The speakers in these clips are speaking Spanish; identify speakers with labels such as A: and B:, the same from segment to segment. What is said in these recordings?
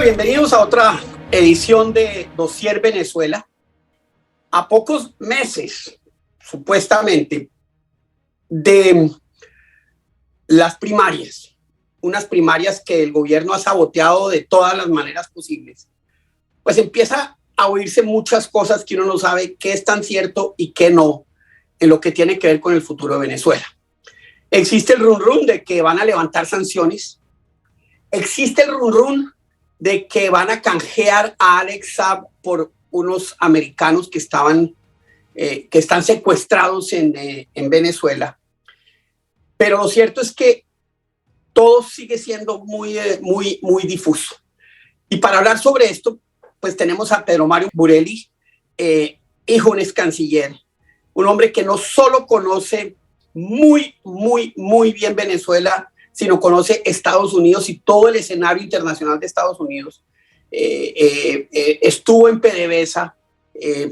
A: bienvenidos a otra edición de Dossier Venezuela. A pocos meses, supuestamente, de las primarias, unas primarias que el gobierno ha saboteado de todas las maneras posibles, pues empieza a oírse muchas cosas que uno no sabe qué es tan cierto y qué no en lo que tiene que ver con el futuro de Venezuela. Existe el run de que van a levantar sanciones. Existe el run de que van a canjear a Alex Saab por unos americanos que están secuestrados en Venezuela. Pero lo cierto es que todo sigue siendo muy difuso. Y para hablar sobre esto, pues tenemos a Pedro Mario Burelli, hijo de un ex canciller, un hombre que no solo conoce muy bien Venezuela, sino conoce Estados Unidos y todo el escenario internacional de Estados Unidos. Estuvo en PDVSA,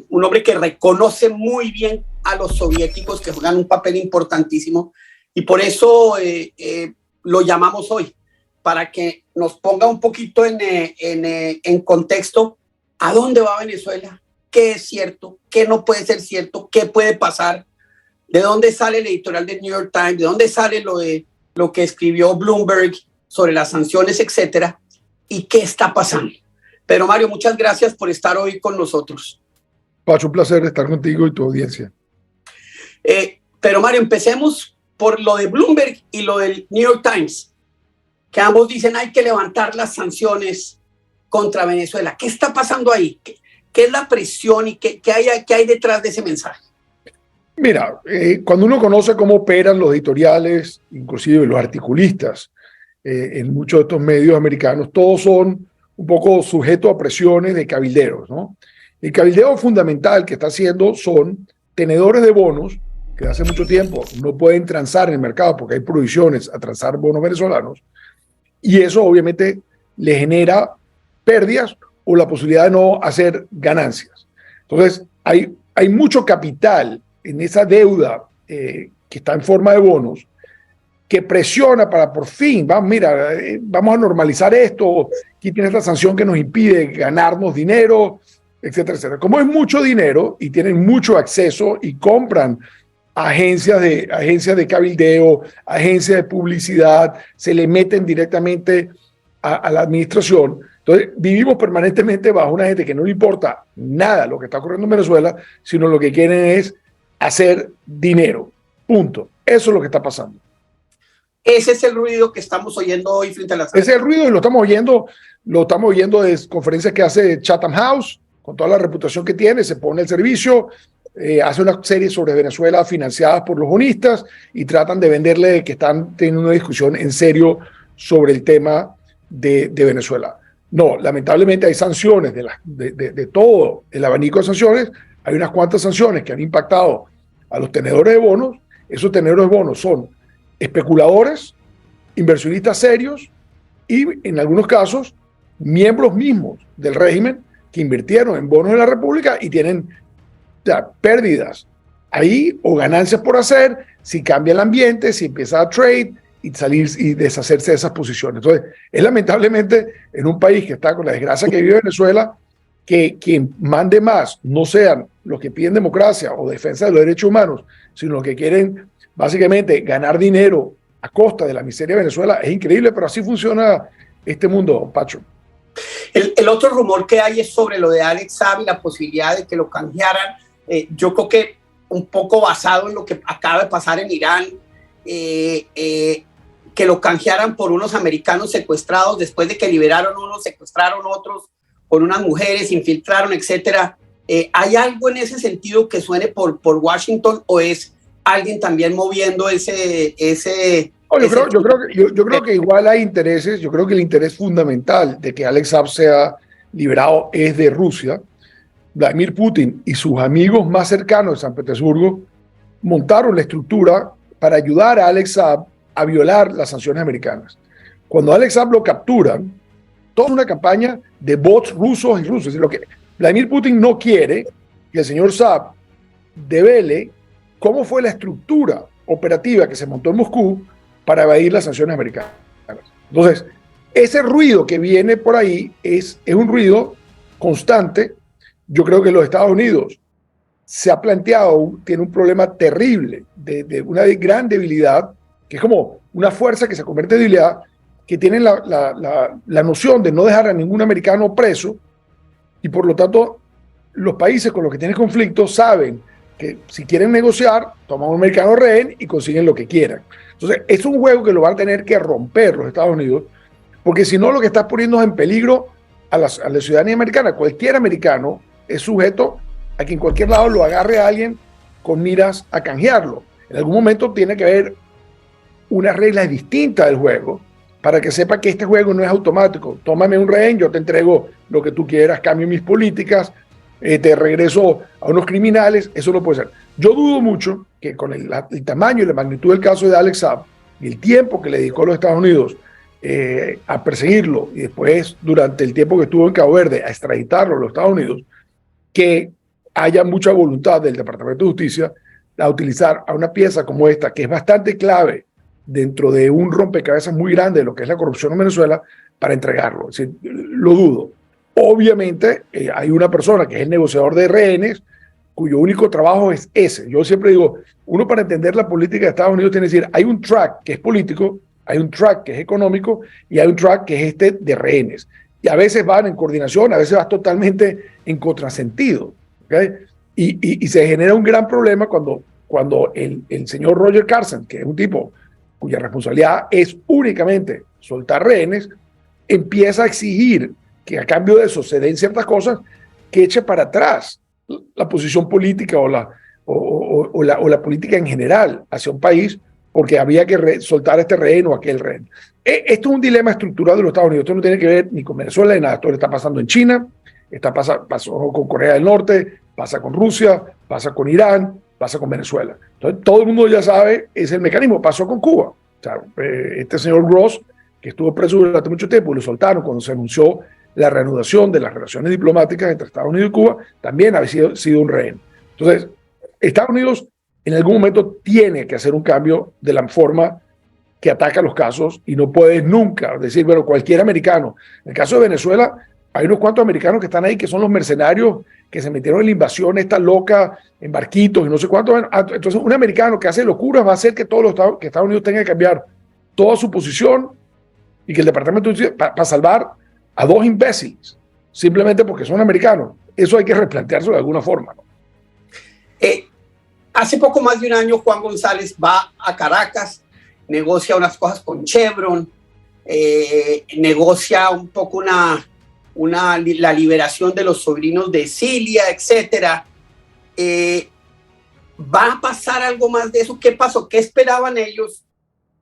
A: un hombre que reconoce muy bien a los soviéticos, que juegan un papel importantísimo, y por eso lo llamamos hoy, para que nos ponga un poquito en contexto a dónde va Venezuela, qué es cierto, qué no puede ser cierto, qué puede pasar, de dónde sale el editorial del New York Times, de dónde sale lo que escribió Bloomberg sobre las sanciones, etcétera, y qué está pasando. Pero Mario, muchas gracias por estar hoy con nosotros.
B: Pacho, un placer estar contigo y tu audiencia.
A: Pero Mario, empecemos por lo de Bloomberg y lo del New York Times, que ambos dicen hay que levantar las sanciones contra Venezuela. ¿Qué está pasando ahí? ¿Qué es la presión y qué hay detrás de ese mensaje?
B: Mira, cuando uno conoce cómo operan los editoriales, inclusive los articulistas, en muchos de estos medios americanos, todos son un poco sujetos a presiones de cabilderos, ¿no? El cabildeo fundamental que está haciendo son tenedores de bonos que hace mucho tiempo no pueden transar en el mercado porque hay prohibiciones a transar bonos venezolanos, y eso obviamente le genera pérdidas o la posibilidad de no hacer ganancias. Entonces, hay mucho capital en esa deuda que está en forma de bonos, que presiona para por fin, vamos a normalizar esto, aquí tiene esta sanción que nos impide ganarnos dinero, etcétera, etcétera. Como es mucho dinero y tienen mucho acceso y compran agencias de cabildeo, agencias de publicidad, se le meten directamente a la administración. Entonces, vivimos permanentemente bajo una gente que no le importa nada lo que está ocurriendo en Venezuela, sino lo que quieren es hacer dinero. Punto. Eso es lo que está pasando.
A: Ese es el ruido que estamos oyendo hoy frente a las...
B: Ese es el ruido y lo estamos oyendo de conferencias que hace Chatham House, con toda la reputación que tiene, se pone el servicio, hace una serie sobre Venezuela financiadas por los bonistas y tratan de venderle que están teniendo una discusión en serio sobre el tema de Venezuela. No, lamentablemente hay sanciones de todo el abanico de sanciones. Hay unas cuantas sanciones que han impactado a los tenedores de bonos. Esos tenedores de bonos son especuladores, inversionistas serios y, en algunos casos, miembros mismos del régimen que invirtieron en bonos de la República y tienen pérdidas ahí o ganancias por hacer si cambia el ambiente, si empieza a trade y salir y deshacerse de esas posiciones. Entonces, es lamentablemente en un país que está con la desgracia que vive Venezuela, que quien mande más no sean los que piden democracia o defensa de los derechos humanos, sino los que quieren básicamente ganar dinero a costa de la miseria de Venezuela. Es increíble, pero así funciona este mundo, Pacho.
A: El otro rumor que hay es sobre lo de Alex Saab y la posibilidad de que lo canjearan. Yo creo que un poco basado en lo que acaba de pasar en Irán, que lo canjearan por unos americanos secuestrados después de que liberaron unos, secuestraron otros con unas mujeres, infiltraron, etcétera. ¿Hay algo en ese sentido que suene por Washington o es alguien también moviendo ese
B: yo creo que igual hay intereses. Yo creo que el interés fundamental de que Alex Saab sea liberado es de Rusia. Vladimir Putin y sus amigos más cercanos de San Petersburgo montaron la estructura para ayudar a Alex Saab a violar las sanciones americanas. Cuando Alex Saab lo capturan, toda una campaña de bots rusos y rusos. Es decir, lo que Vladimir Putin no quiere que el señor Saab devele cómo fue la estructura operativa que se montó en Moscú para evadir las sanciones americanas. Entonces, ese ruido que viene por ahí es un ruido constante. Yo creo que los Estados Unidos se ha planteado, tiene un problema terrible de una gran debilidad, que es como una fuerza que se convierte en debilidad, que tienen la noción de no dejar a ningún americano preso, y por lo tanto los países con los que tienen conflictos saben que si quieren negociar, toman a un americano rehén y consiguen lo que quieran. Entonces es un juego que lo van a tener que romper los Estados Unidos, porque si no lo que está poniendo en peligro a la ciudadanía americana. Cualquier americano es sujeto a que en cualquier lado lo agarre a alguien con miras a canjearlo. En algún momento tiene que haber unas reglas distintas del juego para que sepa que este juego no es automático. Tómame un rehén, yo te entrego lo que tú quieras, cambio mis políticas, te regreso a unos criminales. Eso no puede ser. Yo dudo mucho que con el tamaño y la magnitud del caso de Alex Saab y el tiempo que le dedicó los Estados Unidos a perseguirlo, y después durante el tiempo que estuvo en Cabo Verde a extraditarlo a los Estados Unidos, que haya mucha voluntad del Departamento de Justicia a utilizar a una pieza como esta, que es bastante clave dentro de un rompecabezas muy grande de lo que es la corrupción en Venezuela, para entregarlo. Es decir, lo dudo. Obviamente hay una persona que es el negociador de rehenes, cuyo único trabajo es ese. Yo siempre digo, uno para entender la política de Estados Unidos tiene que decir, hay un track que es político, hay un track que es económico y hay un track que es este de rehenes. Y a veces van en coordinación, a veces van totalmente en contrasentido. ¿Okay? Y se genera un gran problema cuando el señor Roger Carson, que es un tipo cuya responsabilidad es únicamente soltar rehenes, empieza a exigir que a cambio de eso se den ciertas cosas, que eche para atrás la posición política o la política en general hacia un país, porque había que soltar este rehén o aquel rehén. Esto es un dilema estructural de los Estados Unidos. Esto no tiene que ver ni con Venezuela ni nada. Esto está pasando en China, pasó con Corea del Norte, pasa con Rusia, pasa con Irán, pasa con Venezuela. Entonces, todo el mundo ya sabe, es el mecanismo. Pasó con Cuba. O sea, este señor Gross, que estuvo preso durante mucho tiempo, lo soltaron cuando se anunció la reanudación de las relaciones diplomáticas entre Estados Unidos y Cuba, también había sido un rehén. Entonces, Estados Unidos en algún momento tiene que hacer un cambio de la forma que ataca los casos, y no puedes nunca decir, bueno, cualquier americano. En el caso de Venezuela, hay unos cuantos americanos que están ahí, que son los mercenarios que se metieron en la invasión esta loca, en barquitos y no sé cuánto. Entonces, un americano que hace locuras va a hacer que que Estados Unidos tenga que cambiar toda su posición, y que el Departamento de Justicia, para salvar a dos imbéciles, simplemente porque son americanos. Eso hay que replantearse de alguna forma, ¿no?
A: Hace poco más de un año, Juan González va a Caracas, negocia unas cosas con Chevron, negocia un poco la liberación de los sobrinos de Cilia, etcétera. ¿Va a pasar algo más de eso? ¿Qué pasó? ¿Qué esperaban ellos?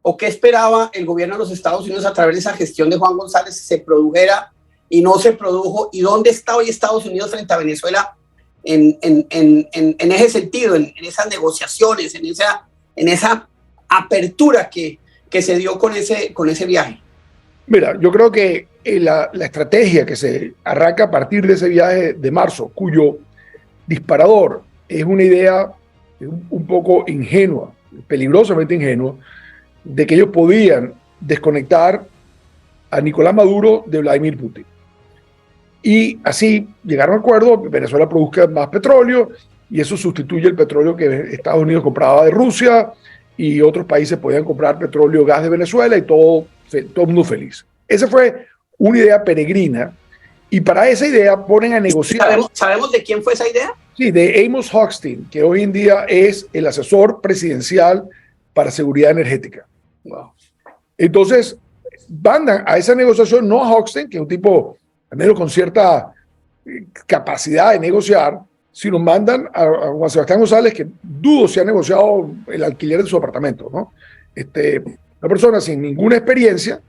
A: ¿O qué esperaba el gobierno de los Estados Unidos a través de esa gestión de Juan González se produjera y no se produjo? ¿Y dónde está hoy Estados Unidos frente a Venezuela en ese sentido, en esas negociaciones, en esa apertura que se dio con ese viaje?
B: Mira, yo creo que la estrategia que se arranca a partir de ese viaje de marzo, cuyo disparador es una idea un poco ingenua, peligrosamente ingenua, de que ellos podían desconectar a Nicolás Maduro de Vladimir Putin. Y así llegaron a un acuerdo, Venezuela produzca más petróleo, y eso sustituye el petróleo que Estados Unidos compraba de Rusia, y otros países podían comprar petróleo, gas de Venezuela, y todo el mundo feliz. Esa fue una idea peregrina, y para esa idea ponen a negociar.
A: ¿Sabemos de quién fue esa idea?
B: Sí, de Amos Hochstein, que hoy en día es el asesor presidencial para seguridad energética. Wow. Entonces, mandan a esa negociación, no a Hochstein, que es un tipo, al menos con cierta capacidad de negociar, sino mandan a Juan Sebastián González, que dudo si ha negociado el alquiler de su apartamento, ¿no? Una persona sin ninguna experiencia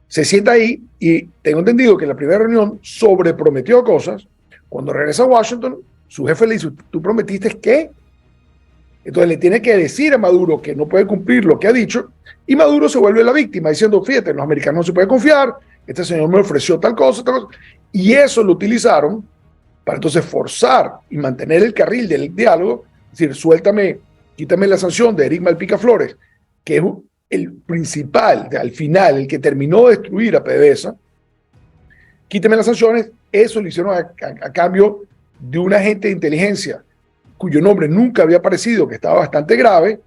B: se sienta ahí, y tengo entendido que en la primera reunión sobreprometió cosas. Cuando regresa a Washington, su jefe le dice, ¿tú prometiste qué? Entonces le tiene que decir a Maduro que no puede cumplir lo que ha dicho, y Maduro se vuelve la víctima diciendo, fíjate, los americanos no se pueden confiar, este señor me ofreció tal cosa, y eso lo utilizaron para entonces forzar y mantener el carril del diálogo, es decir, suéltame, quítame la sanción de Eric Malpica Flores, que es el principal, al final, el que terminó de destruir a PDVSA, quíteme las sanciones, eso lo hicieron a cambio de un agente de inteligencia cuyo nombre nunca había aparecido, que estaba bastante grave.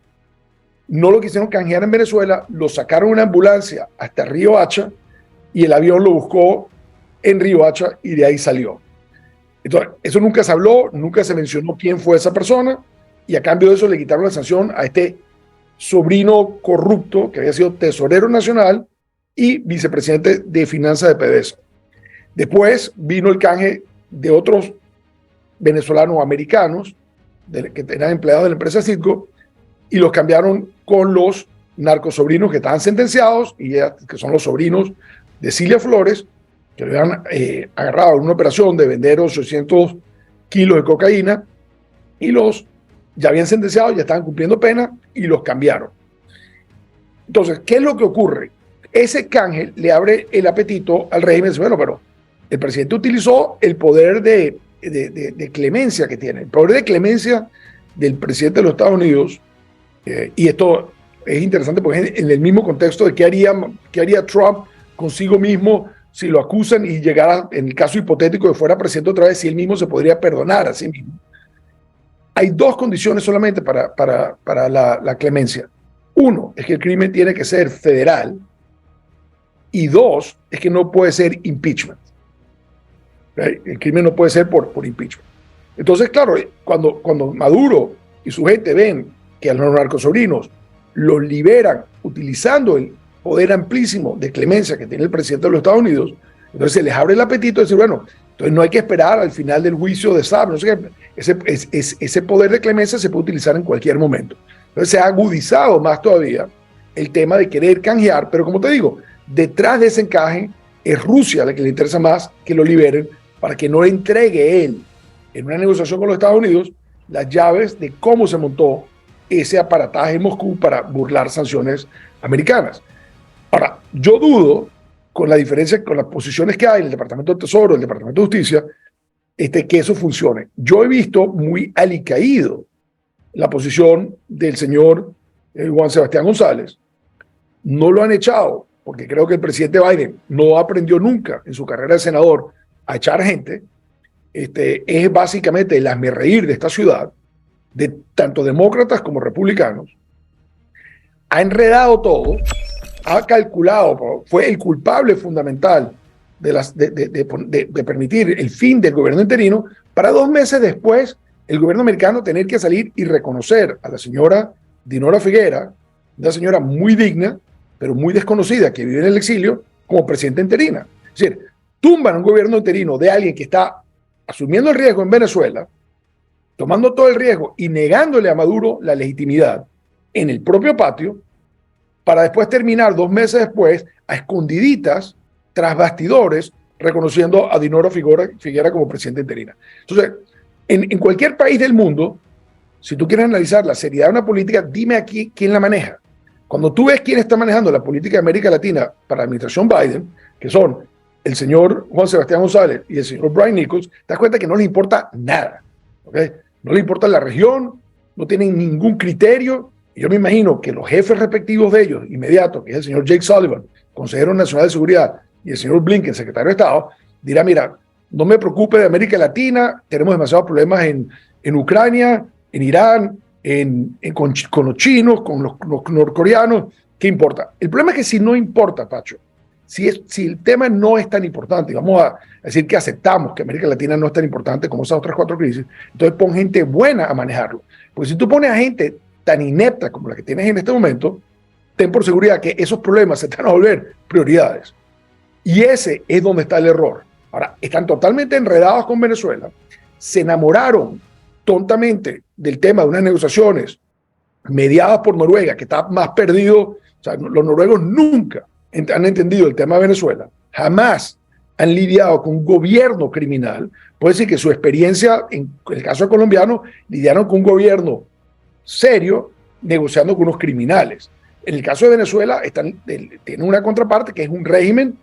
B: No lo quisieron canjear en Venezuela, lo sacaron en una ambulancia hasta Río Hacha y el avión lo buscó en Río Hacha y de ahí salió. Entonces, eso nunca se habló, nunca se mencionó quién fue esa persona, y a cambio de eso le quitaron la sanción a este sobrino corrupto que había sido tesorero nacional y vicepresidente de finanzas de PDVSA. Después vino el canje de otros venezolanos americanos que eran empleados de la empresa Citgo y los cambiaron con los narcosobrinos que estaban sentenciados y que son los sobrinos de Cilia Flores, que lo habían agarrado en una operación de vender 800 kilos de cocaína y los ya habían sentenciado, ya estaban cumpliendo pena y los cambiaron. Entonces, ¿qué es lo que ocurre? Ese canje le abre el apetito al régimen. Bueno, pero el presidente utilizó el poder de clemencia que tiene, el poder de clemencia del presidente de los Estados Unidos, y esto es interesante porque es en el mismo contexto de qué haría Trump consigo mismo si lo acusan y llegara, en el caso hipotético de fuera presidente otra vez, si él mismo se podría perdonar a sí mismo. Hay dos condiciones solamente para la clemencia. Uno, es que el crimen tiene que ser federal, y dos, es que no puede ser impeachment. El crimen no puede ser por impeachment. Entonces, claro, cuando Maduro y su gente ven que a los narcosobrinos los liberan utilizando el poder amplísimo de clemencia que tiene el presidente de los Estados Unidos, entonces se les abre el apetito de decir, bueno, entonces no hay que esperar al final del juicio de Saab, no sé qué, ese poder de clemencia se puede utilizar en cualquier momento. Entonces se ha agudizado más todavía el tema de querer canjear, pero como te digo, detrás de ese encaje es Rusia la que le interesa más que lo liberen para que no le entregue él en una negociación con los Estados Unidos las llaves de cómo se montó ese aparataje en Moscú para burlar sanciones americanas. Ahora, yo dudo, con la diferencia, con las posiciones que hay en el Departamento de Tesoro, el Departamento de Justicia, que eso funcione. Yo he visto muy alicaído la posición del señor Juan Sebastián González. No lo han echado, porque creo que el presidente Biden no aprendió nunca en su carrera de senador a echar gente. Es básicamente el hazmerreír de esta ciudad, de tanto demócratas como republicanos. Ha enredado todo, ha calculado, fue el culpable fundamental de permitir el fin del gobierno interino, para 2 meses después el gobierno americano tener que salir y reconocer a la señora Dinora Figuera, una señora muy digna, pero muy desconocida, que vive en el exilio, como presidenta interina. Es decir, tumban un gobierno interino de alguien que está asumiendo el riesgo en Venezuela, tomando todo el riesgo y negándole a Maduro la legitimidad en el propio patio, para después terminar 2 meses después a escondiditas, tras bastidores, reconociendo a Dinora Figuera como presidenta interina. Entonces, en cualquier país del mundo, si tú quieres analizar la seriedad de una política, dime aquí quién la maneja. Cuando tú ves quién está manejando la política de América Latina para la administración Biden, que son el señor Juan Sebastián González y el señor Brian Nichols, te das cuenta que no le importa nada. ¿Okay? No le importa la región, no tienen ningún criterio. Y yo me imagino que los jefes respectivos de ellos, inmediatos, que es el señor Jake Sullivan, consejero nacional de seguridad, y el señor Blinken, secretario de Estado, dirá, mira, no me preocupe de América Latina, tenemos demasiados problemas en Ucrania, en Irán, con los chinos, con los norcoreanos, ¿qué importa? El problema es que si no importa, Pacho, si el tema no es tan importante, vamos a decir que aceptamos que América Latina no es tan importante como esas otras 4 crisis, entonces pon gente buena a manejarlo. Porque si tú pones a gente tan inepta como la que tienes en este momento, ten por seguridad que esos problemas se te van a volver prioridades. Y ese es donde está el error. Ahora, están totalmente enredados con Venezuela, se enamoraron tontamente del tema de unas negociaciones mediadas por Noruega, que está más perdido. O sea, los noruegos nunca han entendido el tema de Venezuela, jamás han lidiado con un gobierno criminal. Puede decir que su experiencia, en el caso colombiano, lidiaron con un gobierno serio negociando con unos criminales. En el caso de Venezuela, tienen una contraparte que es un régimen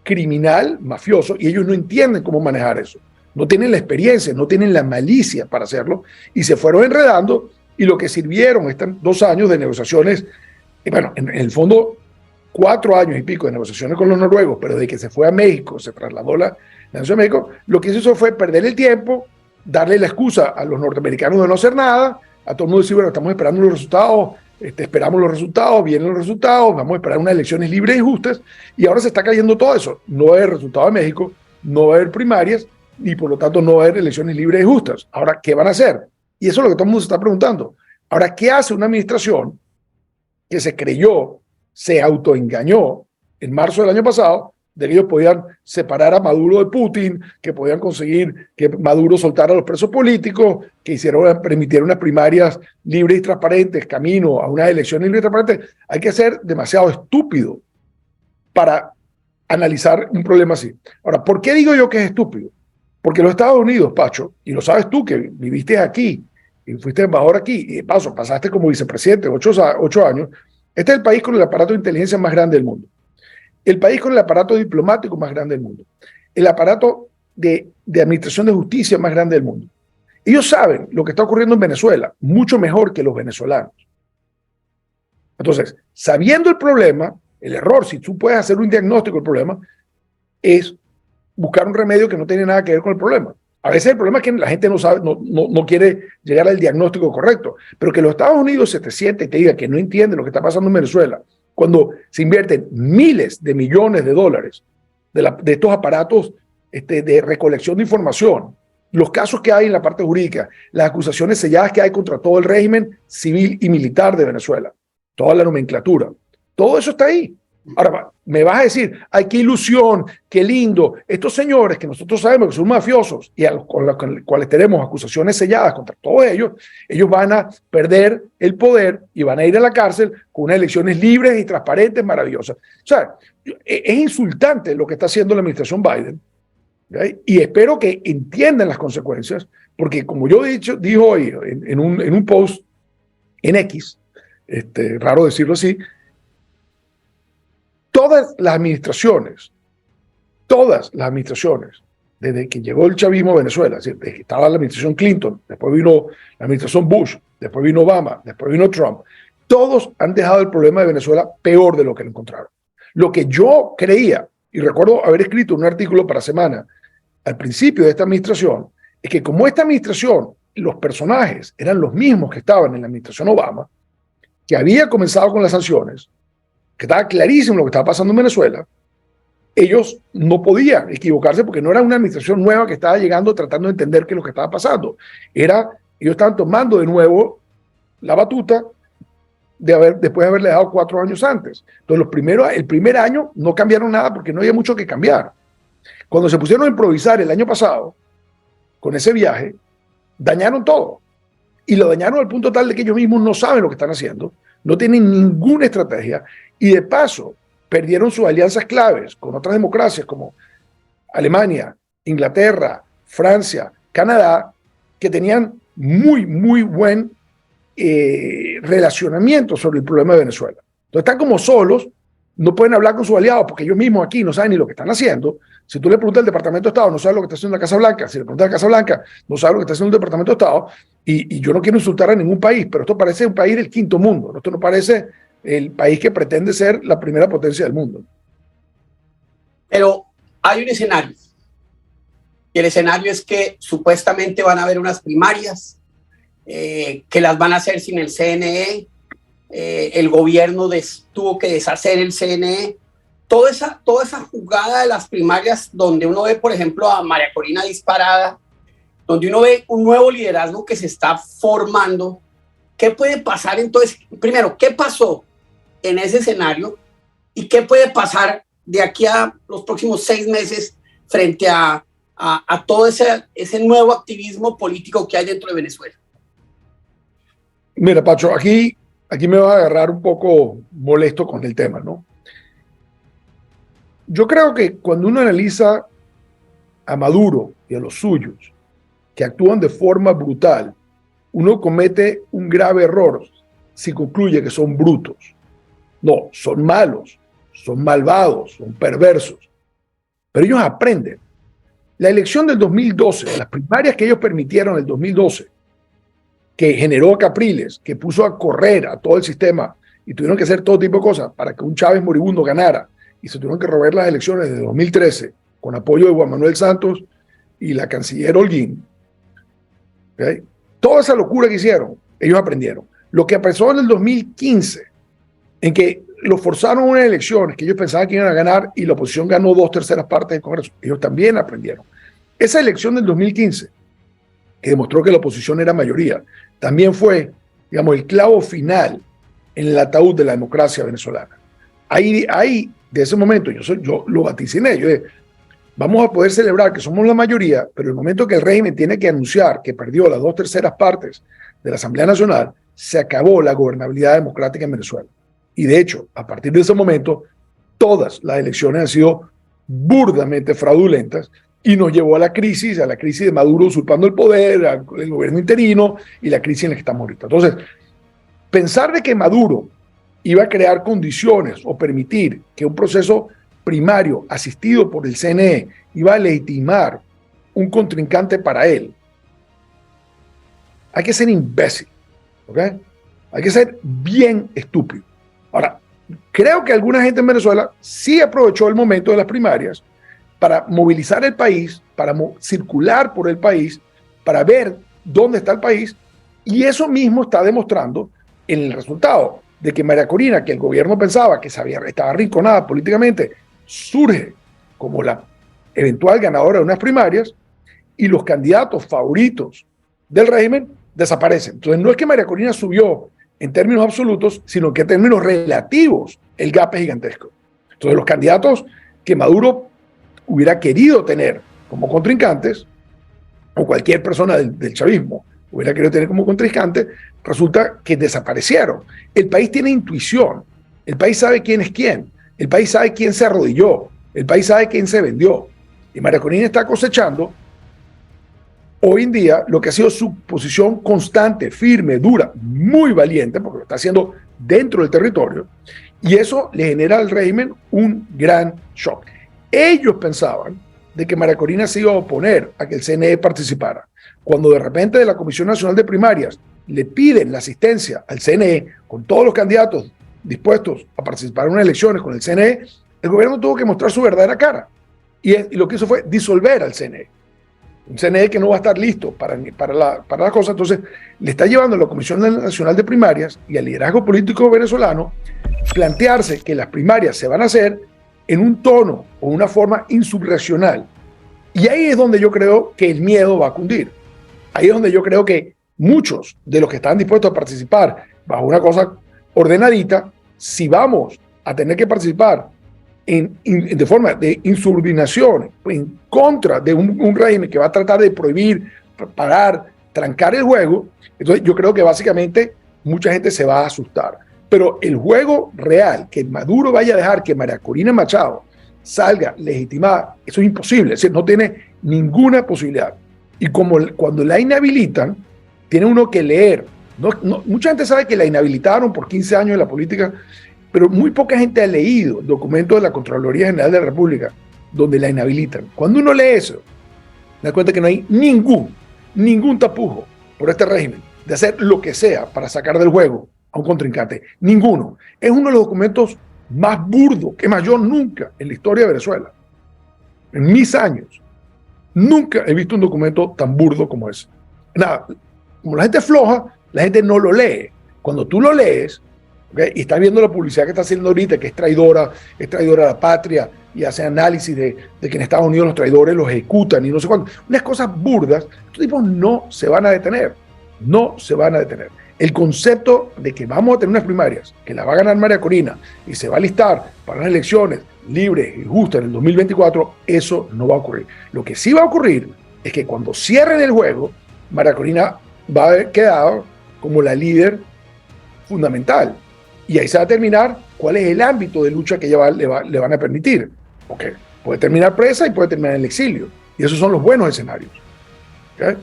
B: criminal, mafioso, y ellos no entienden cómo manejar eso. No tienen la experiencia, no tienen la malicia para hacerlo, y se fueron enredando, y lo que sirvieron estos 2 años de negociaciones Y bueno, en el fondo, 4 años y pico de negociaciones con los noruegos, pero de que se fue a México, se trasladó la nación de México, lo que hizo fue perder el tiempo, darle la excusa a los norteamericanos de no hacer nada, a todo el mundo decir, bueno, estamos esperando los resultados, esperamos los resultados, vienen los resultados, vamos a esperar unas elecciones libres y justas, y ahora se está cayendo todo eso. No va a haber resultado de México, no va a haber primarias, y por lo tanto no va a haber elecciones libres y justas. Ahora, ¿qué van a hacer? Y eso es lo que todo el mundo se está preguntando. Ahora, ¿qué hace una administración que se creyó, se autoengañó en marzo del año pasado, de que ellos podían separar a Maduro de Putin, que podían conseguir que Maduro soltara a los presos políticos, que permitieran unas primarias libres y transparentes, camino a unas elecciones libres y transparentes? Hay que ser demasiado estúpido para analizar un problema así. Ahora, ¿por qué digo yo que es estúpido? Porque los Estados Unidos, Pacho, y lo sabes tú que viviste aquí, y fuiste embajador aquí, y de paso pasaste como vicepresidente 8 años, este es el país con el aparato de inteligencia más grande del mundo, el país con el aparato diplomático más grande del mundo, el aparato de administración de justicia más grande del mundo. Ellos saben lo que está ocurriendo en Venezuela mucho mejor que los venezolanos. Entonces, sabiendo el problema, el error, si tú puedes hacer un diagnóstico del problema, es buscar un remedio que no tiene nada que ver con el problema. A veces el problema es que la gente no sabe, no quiere llegar al diagnóstico correcto, pero que los Estados Unidos se te siente y te diga que no entiende lo que está pasando en Venezuela, cuando se invierten miles de millones de dólares de estos aparatos de recolección de información, los casos que hay en la parte jurídica, las acusaciones selladas que hay contra todo el régimen civil y militar de Venezuela, toda la nomenclatura, todo eso está ahí. Ahora, me vas a decir, ay, qué ilusión, qué lindo. Estos señores que nosotros sabemos que son mafiosos y con los cuales tenemos acusaciones selladas contra todos ellos van a perder el poder y van a ir a la cárcel con unas elecciones libres y transparentes, maravillosas. O sea, es insultante lo que está haciendo la administración Biden, ¿okay? Y espero que entiendan las consecuencias, porque como yo dijo hoy en un post en X, raro decirlo así, todas las administraciones, desde que llegó el chavismo a Venezuela, es decir, desde que estaba la administración Clinton, después vino la administración Bush, después vino Obama, después vino Trump, todos han dejado el problema de Venezuela peor de lo que lo encontraron. Lo que yo creía, y recuerdo haber escrito un artículo para Semana al principio de esta administración, es que como esta administración, los personajes eran los mismos que estaban en la administración Obama, que había comenzado con las sanciones, que estaba clarísimo lo que estaba pasando en Venezuela, ellos no podían equivocarse porque no era una administración nueva que estaba llegando tratando de entender qué es lo que estaba pasando. Ellos estaban tomando de nuevo la batuta después de haberle dado 4 años antes. Entonces, el primer año no cambiaron nada porque no había mucho que cambiar. Cuando se pusieron a improvisar el año pasado, con ese viaje, dañaron todo. Y lo dañaron al punto tal de que ellos mismos no saben lo que están haciendo, no tienen ninguna estrategia y de paso perdieron sus alianzas claves con otras democracias como Alemania, Inglaterra, Francia, Canadá, que tenían muy, muy buen relacionamiento sobre el problema de Venezuela. Entonces están como solos, no pueden hablar con sus aliados porque ellos mismos aquí no saben ni lo que están haciendo. Si tú le preguntas al Departamento de Estado, no sabe lo que está haciendo la Casa Blanca. Si le preguntas a la Casa Blanca, no sabe lo que está haciendo el Departamento de Estado. Y yo no quiero insultar a ningún país, pero esto parece un país del quinto mundo. Esto no parece el país que pretende ser la primera potencia del mundo.
A: Pero hay un escenario. Y el escenario es que supuestamente van a haber unas primarias, que las van a hacer sin el CNE. El gobierno tuvo que deshacer el CNE. Toda esa jugada de las primarias, donde uno ve, por ejemplo, a María Corina disparada, donde uno ve un nuevo liderazgo que se está formando. ¿Qué puede pasar entonces? Primero, ¿qué pasó en ese escenario? ¿Y qué puede pasar de aquí a los próximos 6 meses frente a todo ese nuevo activismo político que hay dentro de Venezuela?
B: Mira, Pacho, aquí me vas a agarrar un poco molesto con el tema, ¿no? Yo creo que cuando uno analiza a Maduro y a los suyos, que actúan de forma brutal, uno comete un grave error si concluye que son brutos. No, son malos, son malvados, son perversos. Pero ellos aprenden. La elección del 2012, las primarias que ellos permitieron en el 2012, que generó a Capriles, que puso a correr a todo el sistema y tuvieron que hacer todo tipo de cosas para que un Chávez moribundo ganara, y se tuvieron que robar las elecciones de 2013 con apoyo de Juan Manuel Santos y la canciller Holguín, ¿okay? Toda esa locura que hicieron, ellos aprendieron. Lo que pasó en el 2015, en que los forzaron a unas elecciones que ellos pensaban que iban a ganar y la oposición ganó 2/3 partes del Congreso, ellos también aprendieron. Esa elección del 2015, que demostró que la oposición era mayoría, también fue, digamos, el clavo final en el ataúd de la democracia venezolana. Ahí de ese momento, yo lo vaticiné, yo dije, vamos a poder celebrar que somos la mayoría, pero el momento que el régimen tiene que anunciar que perdió las 2/3 partes de la Asamblea Nacional, se acabó la gobernabilidad democrática en Venezuela. Y de hecho, a partir de ese momento, todas las elecciones han sido burdamente fraudulentas y nos llevó a la crisis de Maduro usurpando el poder, al gobierno interino y la crisis en la que estamos ahorita. Entonces, pensar de que Maduro iba a crear condiciones o permitir que un proceso primario asistido por el CNE iba a legitimar un contrincante para él, hay que ser imbécil, ¿ok? Hay que ser bien estúpido. Ahora, creo que alguna gente en Venezuela sí aprovechó el momento de las primarias para movilizar el país, para circular por el país, para ver dónde está el país, y eso mismo está demostrando en el resultado de que María Corina, que el gobierno pensaba que estaba arrinconada políticamente, surge como la eventual ganadora de unas primarias y los candidatos favoritos del régimen desaparecen. Entonces no es que María Corina subió en términos absolutos, sino que en términos relativos el gap es gigantesco. Entonces los candidatos que Maduro hubiera querido tener como contrincantes, o cualquier persona del chavismo hubiera querido tener como contrincante, resulta que desaparecieron. El país tiene intuición, el país sabe quién es quién, el país sabe quién se arrodilló, el país sabe quién se vendió. Y María Corina está cosechando hoy en día lo que ha sido su posición constante, firme, dura, muy valiente, porque lo está haciendo dentro del territorio, y eso le genera al régimen un gran shock. Ellos pensaban de que María Corina se iba a oponer a que el CNE participara. Cuando de repente de la Comisión Nacional de Primarias le piden la asistencia al CNE con todos los candidatos dispuestos a participar en unas elecciones con el CNE, el gobierno tuvo que mostrar su verdadera cara. Y lo que hizo fue disolver al CNE. Un CNE que no va a estar listo para la cosa. Entonces, le está llevando a la Comisión Nacional de Primarias y al liderazgo político venezolano plantearse que las primarias se van a hacer en un tono o una forma insurreccional. Y ahí es donde yo creo que el miedo va a cundir. Ahí es donde yo creo que muchos de los que están dispuestos a participar bajo una cosa ordenadita, si vamos a tener que participar de forma de insubordinación en contra de un régimen que va a tratar de prohibir, parar, trancar el juego, entonces yo creo que básicamente mucha gente se va a asustar. Pero el juego real, que Maduro vaya a dejar que María Corina Machado salga legitimada, eso es imposible, es decir, no tiene ninguna posibilidad. Y como cuando la inhabilitan, tiene uno que leer. Mucha gente sabe que la inhabilitaron por 15 años de la política, pero muy poca gente ha leído el documento de la Contraloría General de la República donde la inhabilitan. Cuando uno lee eso, se da cuenta que no hay ningún tapujo por este régimen de hacer lo que sea para sacar del juego a un contrincante. Ninguno. Es uno de los documentos más burdos que más yo nunca en la historia de Venezuela, en mis años, nunca he visto un documento tan burdo como ese. Nada, como la gente es floja, la gente no lo lee. Cuando tú lo lees, ¿okay? Y estás viendo la publicidad que está haciendo ahorita, que es traidora a la patria, y hace análisis de que en Estados Unidos los traidores los ejecutan y no sé cuánto. Unas cosas burdas, estos tipos no se van a detener. No se van a detener. El concepto de que vamos a tener unas primarias, que la va a ganar María Corina y se va a alistar para unas elecciones libres y justas en el 2024, eso no va a ocurrir. Lo que sí va a ocurrir es que cuando cierren el juego, María Corina va a haber quedado como la líder fundamental. Y ahí se va a determinar cuál es el ámbito de lucha que ella le van a permitir. Porque puede terminar presa y puede terminar en el exilio. Y esos son los buenos escenarios. ¿Okay?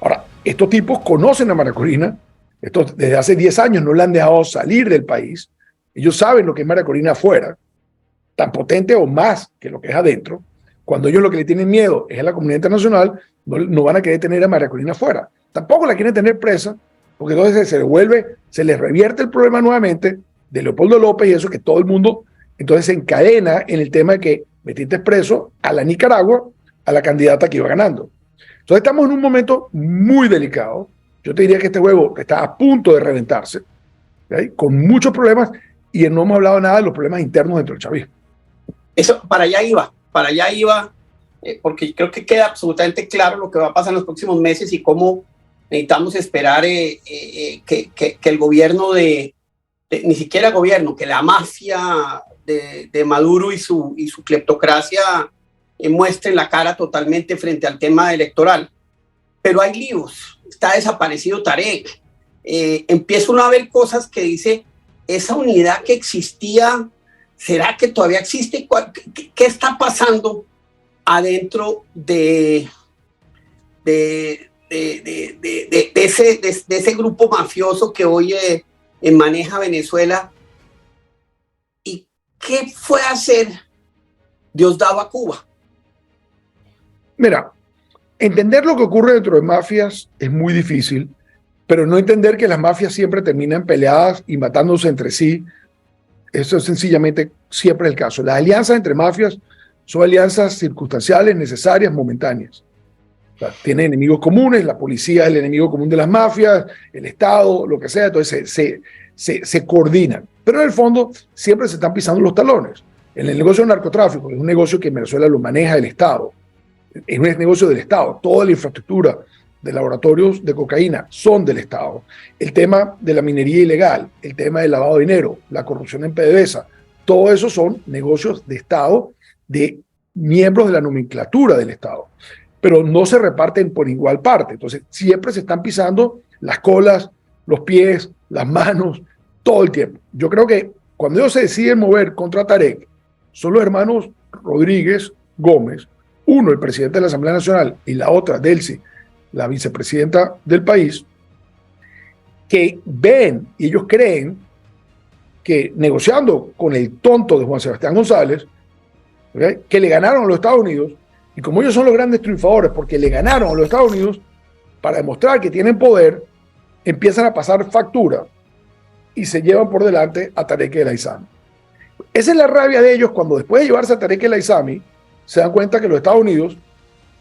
B: Ahora, estos tipos conocen a María Corina. Desde hace 10 años no la han dejado salir del país. Ellos saben lo que es María Corina afuera, tan potente o más que lo que es adentro. Cuando ellos lo que le tienen miedo es a la comunidad internacional, no van a querer tener a María Corina afuera. Tampoco la quieren tener presa, porque entonces se les revierte el problema nuevamente de Leopoldo López y eso, que todo el mundo entonces se encadena en el tema de que metiste preso a la Nicaragua, a la candidata que iba ganando. Entonces estamos en un momento muy delicado. Yo te diría que este juego está a punto de reventarse, ¿sí? Con muchos problemas, y no hemos hablado nada de los problemas internos dentro del chavismo.
A: Eso, para allá iba, porque creo que queda absolutamente claro lo que va a pasar en los próximos meses y cómo necesitamos esperar que el gobierno ni siquiera el gobierno, que la mafia de Maduro y su cleptocracia muestren la cara totalmente frente al tema electoral. Pero hay líos, está desaparecido Tarek. Empieza uno a ver cosas que dice, esa unidad que existía, ¿será que todavía existe? ¿Qué está pasando adentro de ese grupo mafioso que hoy maneja Venezuela? ¿Y qué fue a hacer Diosdado a Cuba?
B: Mira, entender lo que ocurre dentro de mafias es muy difícil, pero no entender que las mafias siempre terminan peleadas y matándose entre sí, eso es sencillamente siempre el caso. Las alianzas entre mafias son alianzas circunstanciales, necesarias, momentáneas. O sea, tienen enemigos comunes, la policía es el enemigo común de las mafias, el Estado, lo que sea, entonces se coordinan. Pero en el fondo siempre se están pisando los talones. En el negocio del narcotráfico, es un negocio que en Venezuela lo maneja el Estado, es un negocio del Estado, toda la infraestructura de laboratorios de cocaína son del Estado. El tema de la minería ilegal, el tema del lavado de dinero, la corrupción en PDVSA, todo eso son negocios de Estado, de miembros de la nomenclatura del Estado, pero no se reparten por igual parte. Entonces siempre se están pisando las colas, los pies, las manos, todo el tiempo. Yo creo que cuando ellos se deciden mover contra Tarek, son los hermanos Rodríguez Gómez, uno el presidente de la Asamblea Nacional y la otra Delcy, la vicepresidenta del país, que ven y ellos creen que negociando con el tonto de Juan Sebastián González, ¿okay?, que le ganaron a los Estados Unidos, y como ellos son los grandes triunfadores porque le ganaron a los Estados Unidos, para demostrar que tienen poder, empiezan a pasar factura y se llevan por delante a Tarek El Aissami. Esa es la rabia de ellos cuando después de llevarse a Tarek El Aissami, se dan cuenta que los Estados Unidos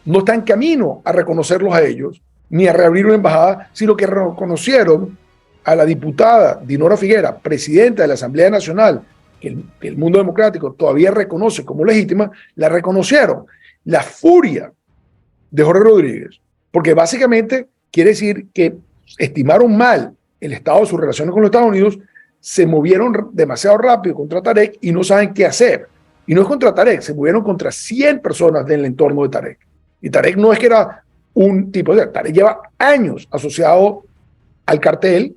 B: no están en camino a reconocerlos a ellos, ni a reabrir una embajada, sino que reconocieron a la diputada Dinora Figuera, presidenta de la Asamblea Nacional, que el mundo democrático todavía reconoce como legítima, la reconocieron. La furia de Jorge Rodríguez, porque básicamente quiere decir que estimaron mal el estado de sus relaciones con los Estados Unidos, se movieron demasiado rápido contra Tarek y no saben qué hacer. Y no es contra Tarek, se movieron contra 100 personas del entorno de Tarek. Y Tarek no es que era un tipo de... Tarek lleva años asociado al cartel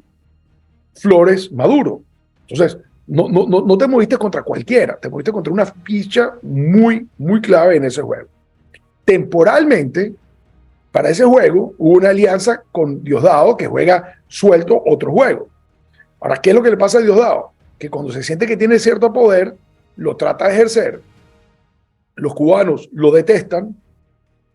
B: Flores Maduro. Entonces, no te moviste contra cualquiera, te moviste contra una ficha muy, muy clave en ese juego. Temporalmente, para ese juego, hubo una alianza con Diosdado que juega suelto otro juego. Ahora, ¿qué es lo que le pasa a Diosdado? Que cuando se siente que tiene cierto poder, lo trata de ejercer, los cubanos lo detestan,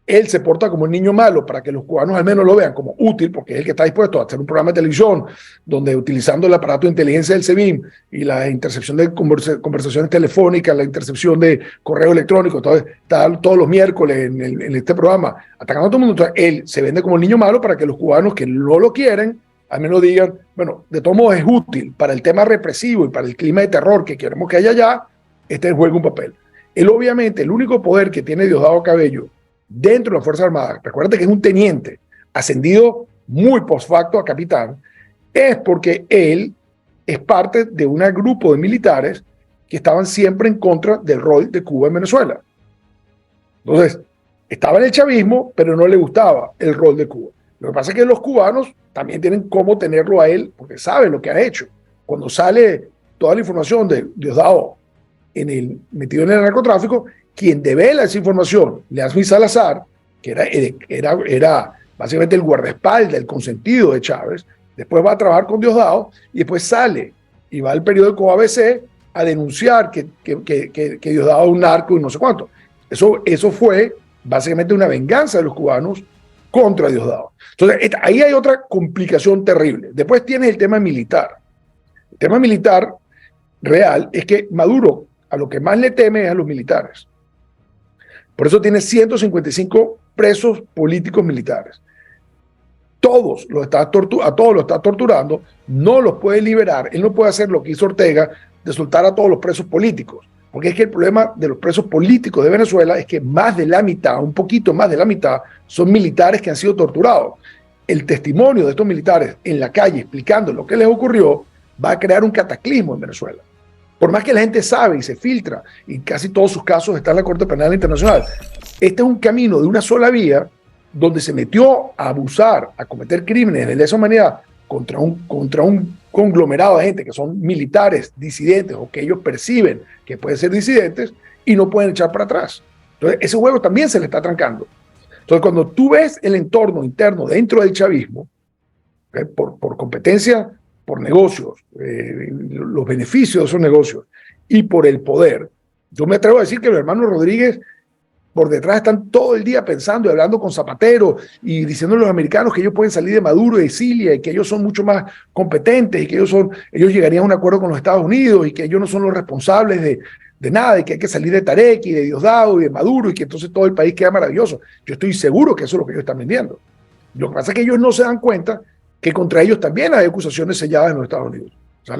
B: él se porta como el niño malo para que los cubanos al menos lo vean como útil, porque es el que está dispuesto a hacer un programa de televisión donde utilizando el aparato de inteligencia del SEBIN y la intercepción de conversaciones telefónicas, la intercepción de correo electrónico, entonces está todos los miércoles en este programa atacando a todo el mundo. Entonces, él se vende como el niño malo para que los cubanos que no lo quieren al menos digan, bueno, de todos modos es útil para el tema represivo y para el clima de terror que queremos que haya allá, este juega un papel. Él obviamente, el único poder que tiene Diosdado Cabello dentro de las Fuerzas Armadas, recuerda que es un teniente ascendido muy post facto a capitán, es porque él es parte de un grupo de militares que estaban siempre en contra del rol de Cuba en Venezuela. Entonces, estaba en el chavismo, pero no le gustaba el rol de Cuba. Lo que pasa es que los cubanos también tienen cómo tenerlo a él, porque saben lo que ha hecho. Cuando sale toda la información de Diosdado metido en el narcotráfico, quien devela esa información, Leazmi Salazar, que era básicamente el guardaespaldas, el consentido de Chávez, después va a trabajar con Diosdado y después sale y va al periódico ABC a denunciar que Diosdado es un narco y no sé cuánto. Eso fue básicamente una venganza de los cubanos contra Diosdado. Entonces, ahí hay otra complicación terrible. Después tienes el tema militar. El tema militar real es que Maduro a lo que más le teme es a los militares. Por eso tiene 155 presos políticos militares. A todos los está torturando, no los puede liberar. Él no puede hacer lo que hizo Ortega, de soltar a todos los presos políticos. Porque es que el problema de los presos políticos de Venezuela es que más de la mitad, un poquito más de la mitad, son militares que han sido torturados. El testimonio de estos militares en la calle explicando lo que les ocurrió va a crear un cataclismo en Venezuela. Por más que la gente sabe y se filtra, y casi todos sus casos están en la Corte Penal Internacional, este es un camino de una sola vía donde se metió a abusar, a cometer crímenes de lesa humanidad contra un conglomerado de gente que son militares, disidentes, o que ellos perciben que pueden ser disidentes, y no pueden echar para atrás. Entonces, ese juego también se le está trancando. Entonces, cuando tú ves el entorno interno dentro del chavismo, por competencia, por negocios, los beneficios de esos negocios, y por el poder, yo me atrevo a decir que los hermanos Rodríguez por detrás están todo el día pensando y hablando con Zapatero y diciendo a los americanos que ellos pueden salir de Maduro y de Cilia y que ellos son mucho más competentes y que ellos llegarían a un acuerdo con los Estados Unidos y que ellos no son los responsables de nada y que hay que salir de Tarek y de Diosdado y de Maduro y que entonces todo el país queda maravilloso. Yo estoy seguro que eso es lo que ellos están vendiendo. Lo que pasa es que ellos no se dan cuenta que contra ellos también hay acusaciones selladas en los Estados Unidos. O sea,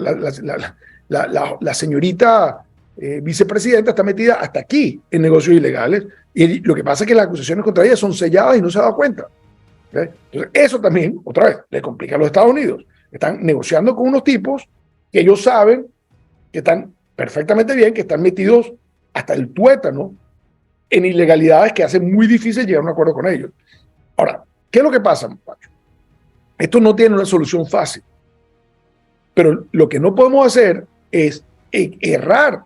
B: la señorita vicepresidenta está metida hasta aquí en negocios ilegales y lo que pasa es que las acusaciones contra ella son selladas y no se ha dado cuenta. Entonces, eso también, otra vez, le complica a los Estados Unidos. Están negociando con unos tipos que ellos saben que están perfectamente bien, que están metidos hasta el tuétano en ilegalidades que hacen muy difícil llegar a un acuerdo con ellos. Ahora, ¿qué es lo que pasa, Pacho? Esto no tiene una solución fácil, pero lo que no podemos hacer es errar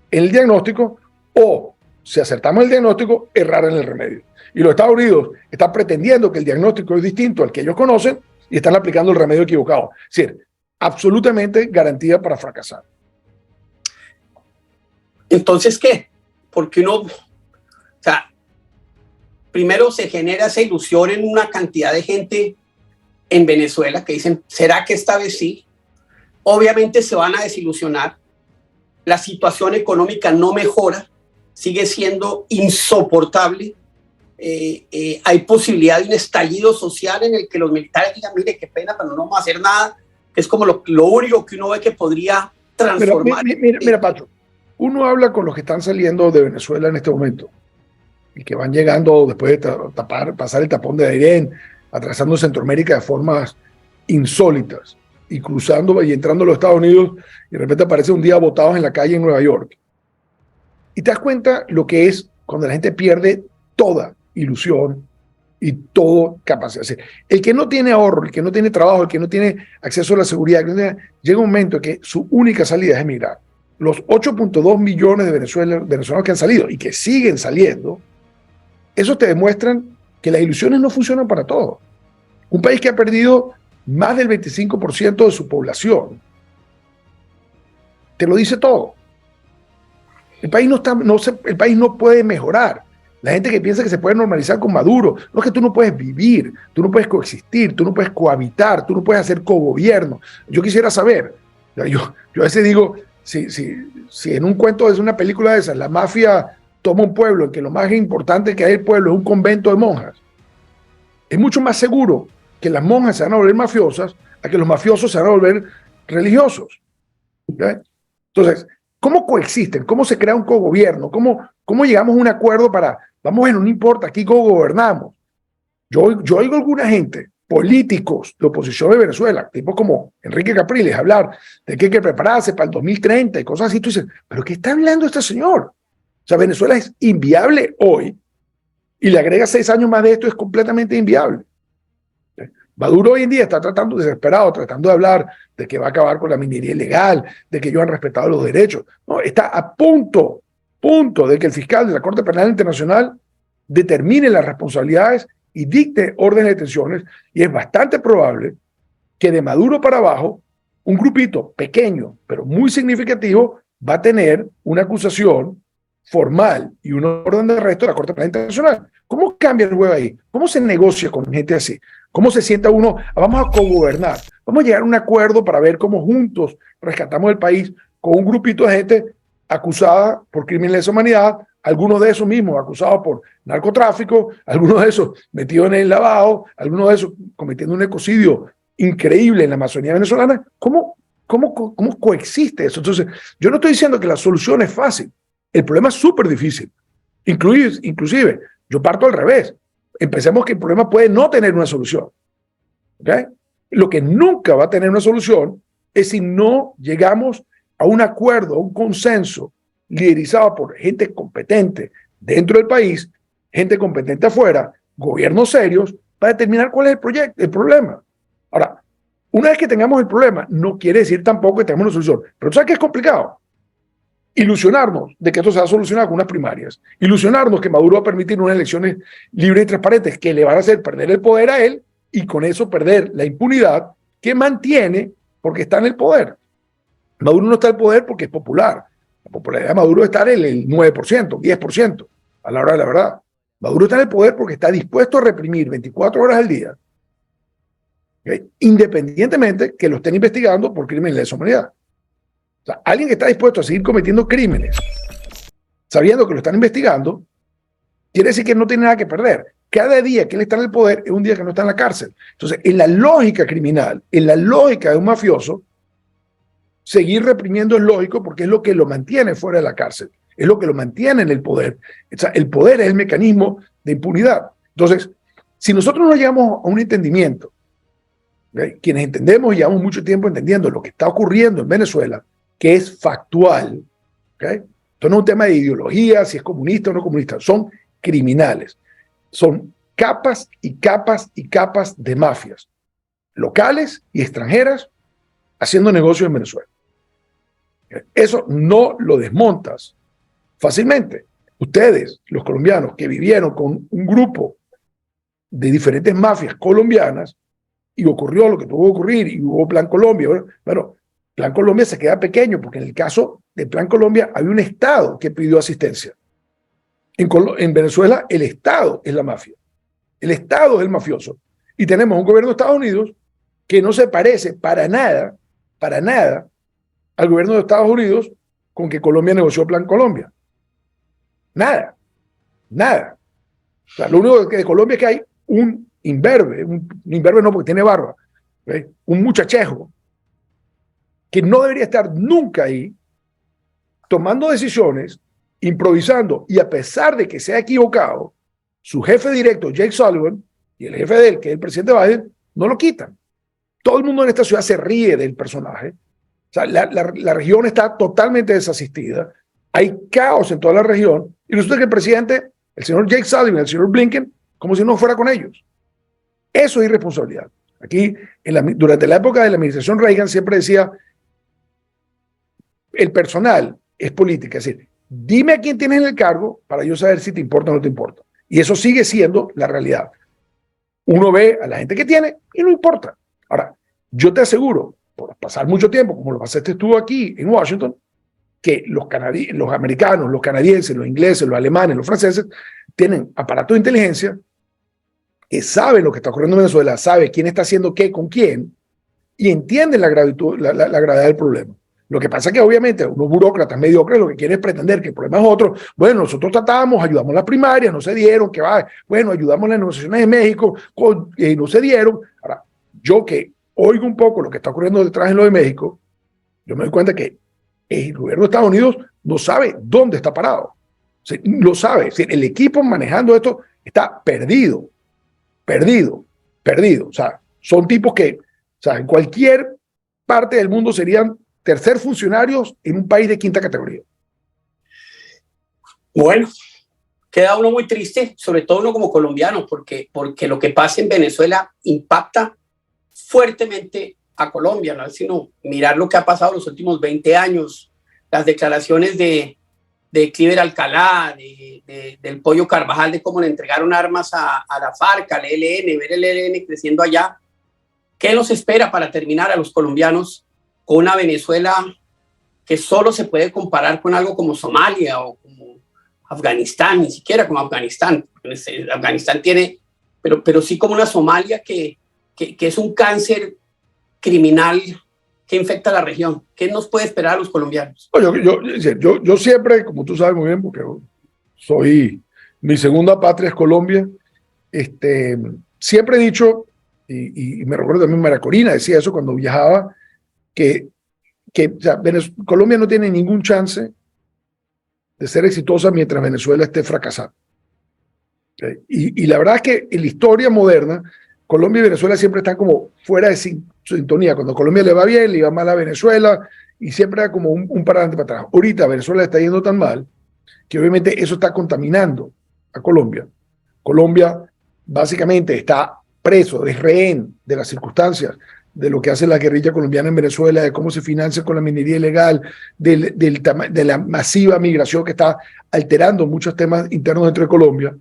B: en el diagnóstico o, si acertamos el diagnóstico, errar en el remedio. Y los Estados Unidos están pretendiendo que el diagnóstico es distinto al que ellos conocen y están aplicando el remedio equivocado. Es decir, absolutamente garantía para fracasar.
A: Entonces, ¿qué? Porque primero se genera esa ilusión en una cantidad de gente en Venezuela que dicen, ¿será que esta vez sí? Obviamente se van a desilusionar. La situación económica no mejora, sigue siendo insoportable. Hay posibilidad de un estallido social en el que los militares digan, mire, qué pena, pero no vamos a hacer nada. Es como lo único que uno ve que podría transformar.
B: Mira, Pacho, uno habla con los que están saliendo de Venezuela en este momento y que van llegando después de pasar el tapón de Dairén, atravesando Centroamérica de formas insólitas y cruzando y entrando a los Estados Unidos y de repente aparecen un día botados en la calle en Nueva York. Y te das cuenta lo que es cuando la gente pierde toda ilusión y toda capacidad. O sea, el que no tiene ahorro, el que no tiene trabajo, el que no tiene acceso a la seguridad, llega un momento en que su única salida es emigrar. Los 8.2 millones de venezolanos que han salido y que siguen saliendo, eso te demuestran que las ilusiones no funcionan para todos. Un país que ha perdido más del 25% de su población, te lo dice todo. El país el país no puede mejorar. La gente que piensa que se puede normalizar con Maduro, no es que tú no puedes vivir, tú no puedes coexistir, tú no puedes cohabitar, tú no puedes hacer cogobierno. Yo quisiera saber, yo a veces digo, si en un cuento de una película de esas, la mafia toma un pueblo en que lo más importante que hay en el pueblo es un convento de monjas, es mucho más seguro que las monjas se van a volver mafiosas a que los mafiosos se van a volver religiosos. ¿Okay? Entonces, ¿cómo coexisten? ¿Cómo se crea un cogobierno? ¿Cómo llegamos a un acuerdo para, bueno, no importa, aquí cogobernamos? Yo oigo a alguna gente, políticos de oposición de Venezuela, tipos como Enrique Capriles, hablar de que hay que prepararse para el 2030 y cosas así. Tú dices, ¿pero qué está hablando este señor? O sea, Venezuela es inviable hoy y le agrega 6 años más de esto, es completamente inviable. Maduro hoy en día está desesperado, tratando de hablar de que va a acabar con la minería ilegal, de que ellos han respetado los derechos. No, está a punto de que el fiscal de la Corte Penal Internacional determine las responsabilidades y dicte órdenes de detenciones, y es bastante probable que de Maduro para abajo, un grupito pequeño, pero muy significativo, va a tener una acusación formal y una orden de arresto de la Corte Penal Internacional. ¿Cómo cambia el juego ahí? ¿Cómo se negocia con gente así? ¿Cómo se sienta uno? Vamos a cogobernar, vamos a llegar a un acuerdo para ver cómo juntos rescatamos el país con un grupito de gente acusada por crímenes de lesa humanidad, algunos de esos mismos acusados por narcotráfico, algunos de esos metidos en el lavado, algunos de esos cometiendo un ecocidio increíble en la Amazonía venezolana. ¿Cómo coexiste eso? Entonces, yo no estoy diciendo que la solución es fácil. El problema es súper difícil. Inclusive, yo parto al revés. Empecemos que el problema puede no tener una solución. ¿Okay? Lo que nunca va a tener una solución es si no llegamos a un acuerdo, a un consenso liderizado por gente competente dentro del país, gente competente afuera, gobiernos serios, para determinar cuál es el problema. Ahora, una vez que tengamos el problema, no quiere decir tampoco que tengamos una solución. Pero ¿sabes qué es complicado? Ilusionarnos de que esto se va a solucionar con unas primarias. Ilusionarnos que Maduro va a permitir unas elecciones libres y transparentes que le van a hacer perder el poder a él y con eso perder la impunidad que mantiene porque está en el poder. Maduro no está en el poder porque es popular. La popularidad de Maduro está en el 9%, 10% a la hora de la verdad. Maduro está en el poder porque está dispuesto a reprimir 24 horas al día, ¿okay? Independientemente que lo estén investigando por crímenes de lesa humanidad. O sea, alguien que está dispuesto a seguir cometiendo crímenes, sabiendo que lo están investigando, quiere decir que no tiene nada que perder. Cada día que él está en el poder es un día que no está en la cárcel. Entonces, en la lógica criminal, en la lógica de un mafioso, seguir reprimiendo es lógico porque es lo que lo mantiene fuera de la cárcel, es lo que lo mantiene en el poder. O sea, el poder es el mecanismo de impunidad. Entonces, si nosotros no llegamos a un entendimiento, ¿okay? Quienes entendemos y llevamos mucho tiempo entendiendo lo que está ocurriendo en Venezuela, que es factual, ¿okay? Esto no es un tema de ideología, si es comunista o no comunista, son criminales. Son capas y capas y capas de mafias, locales y extranjeras, haciendo negocios en Venezuela. Eso no lo desmontas fácilmente. Ustedes, los colombianos que vivieron con un grupo de diferentes mafias colombianas y ocurrió lo que tuvo que ocurrir y hubo Plan Colombia. Bueno, Plan Colombia se queda pequeño porque en el caso de Plan Colombia había un Estado que pidió asistencia. En Venezuela el Estado es la mafia. El Estado es el mafioso. Y tenemos un gobierno de Estados Unidos que no se parece para nada al gobierno de Estados Unidos con que Colombia negoció Plan Colombia. Nada. O sea, lo único que de Colombia es que hay un imberbe no porque tiene barba, ¿sí? Un muchachejo que no debería estar nunca ahí tomando decisiones, improvisando, y a pesar de que se ha equivocado, su jefe directo, Jake Sullivan, y el jefe de él, que es el presidente Biden, no lo quitan. Todo el mundo en esta ciudad se ríe del personaje. O sea, la región está totalmente desasistida. Hay caos en toda la región. Y resulta que el presidente, el señor Jake Sullivan, el señor Blinken, como si no fuera con ellos. Eso es irresponsabilidad. Aquí, durante la época de la administración Reagan, siempre decía, el personal es política. Es decir, dime a quién tienes en el cargo para yo saber si te importa o no te importa. Y eso sigue siendo la realidad. Uno ve a la gente que tiene y no importa. Ahora, yo te aseguro, por pasar mucho tiempo, como lo pasaste tú aquí en Washington, que los americanos, los canadienses, los ingleses, los alemanes, los franceses, tienen aparatos de inteligencia que saben lo que está ocurriendo en Venezuela, saben quién está haciendo qué con quién y entienden la gravedad del problema. Lo que pasa es que obviamente unos burócratas mediocres lo que quieren es pretender que el problema es otro. Bueno, nosotros tratamos, ayudamos a las primarias, no se dieron, que va. Bueno, ayudamos a las negociaciones de México, no se dieron. Ahora, yo que oigo un poco lo que está ocurriendo detrás en lo de México, yo me doy cuenta que el gobierno de Estados Unidos no sabe dónde está parado. O sea, lo sabe. O sea, el equipo manejando esto está perdido. O sea, son tipos que, o sea, en cualquier parte del mundo serían tercer funcionarios en un país de quinta categoría.
A: Bueno, queda uno muy triste, sobre todo uno como colombiano, porque lo que pasa en Venezuela impacta fuertemente a Colombia, ¿no? Sino mirar lo que ha pasado los últimos 20 años, las declaraciones de Cliver Alcalá, del Pollo Carvajal, de cómo le entregaron armas a la FARC, al ELN, ver el ELN creciendo allá. ¿Qué nos espera para terminar a los colombianos con una Venezuela que solo se puede comparar con algo como Somalia o como Afganistán, ni siquiera como Afganistán? Afganistán tiene, pero sí como una Somalia que es un cáncer criminal ¿Qué infecta la región? ¿Qué nos puede esperar a los colombianos?
B: Yo siempre, como tú sabes muy bien, porque mi segunda patria es Colombia, siempre he dicho, y me recuerdo también María Corina decía eso cuando viajaba, que o sea, Colombia no tiene ningún chance de ser exitosa mientras Venezuela esté fracasando. ¿Okay? Y la verdad es que en la historia moderna, Colombia y Venezuela siempre están como fuera de sintonía. Cuando a Colombia le va bien, le va mal a Venezuela, y siempre hay como un para adelante para atrás. Ahorita Venezuela está yendo tan mal que obviamente eso está contaminando a Colombia. Colombia básicamente está preso, es rehén de las circunstancias, de lo que hace la guerrilla colombiana en Venezuela, de cómo se financia con la minería ilegal, de la masiva migración que está alterando muchos temas internos dentro de Colombia.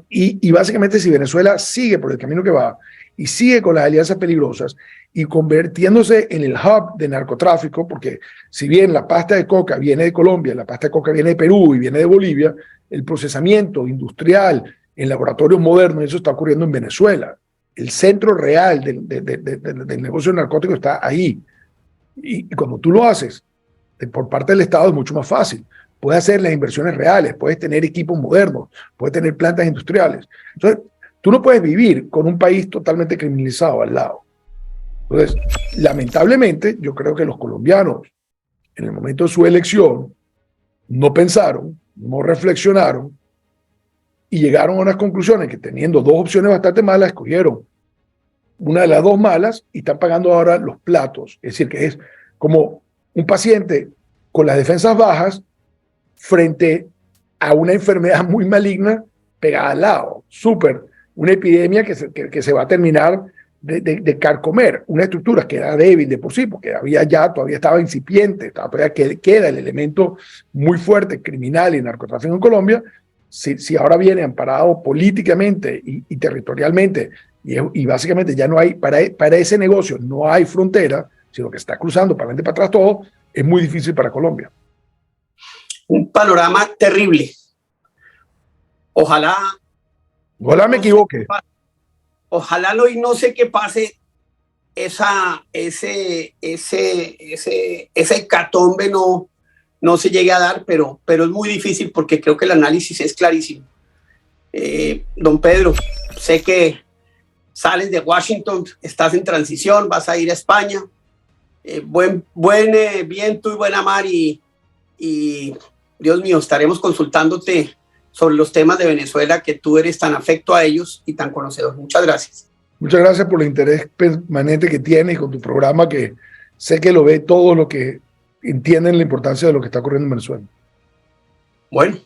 B: Y básicamente si Venezuela sigue por el camino que va y sigue con las alianzas peligrosas y convirtiéndose en el hub de narcotráfico, porque si bien la pasta de coca viene de Colombia, la pasta de coca viene de Perú y viene de Bolivia, el procesamiento industrial en laboratorios modernos, eso está ocurriendo en Venezuela. El centro real del negocio narcótico está ahí. Y cuando tú lo haces por parte del Estado es mucho más fácil. Puedes hacer las inversiones reales, puedes tener equipos modernos, puedes tener plantas industriales. Entonces, tú no puedes vivir con un país totalmente criminalizado al lado. Entonces, lamentablemente, yo creo que los colombianos, en el momento de su elección, no pensaron, no reflexionaron y llegaron a unas conclusiones que teniendo dos opciones bastante malas, escogieron una de las dos malas y están pagando ahora los platos. Es decir, que es como un paciente con las defensas bajas frente a una enfermedad muy maligna pegada al lado. Una epidemia que se va a terminar de carcomer. Una estructura que era débil de por sí, porque todavía estaba incipiente, todavía queda el elemento muy fuerte criminal y narcotráfico en Colombia. Si ahora viene amparado políticamente y territorialmente, y básicamente ya no hay, para ese negocio no hay frontera, sino que está cruzando para adelante y para atrás todo, es muy difícil para Colombia.
A: Un panorama terrible. Ojalá
B: me equivoque.
A: Ojalá no sé qué pase esa hecatombe no se llegue a dar, pero es muy difícil porque creo que el análisis es clarísimo. Don Pedro, sé que sales de Washington, estás en transición, vas a ir a España. Buen viento y buena mar y Dios mío, estaremos consultándote sobre los temas de Venezuela que tú eres tan afecto a ellos y tan conocedor. Muchas gracias.
B: Muchas gracias por el interés permanente que tienes con tu programa, que sé que lo ve todos los que entienden la importancia de lo que está ocurriendo en Venezuela.
A: Bueno,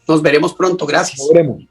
A: nos veremos pronto. Gracias.
B: Nos veremos.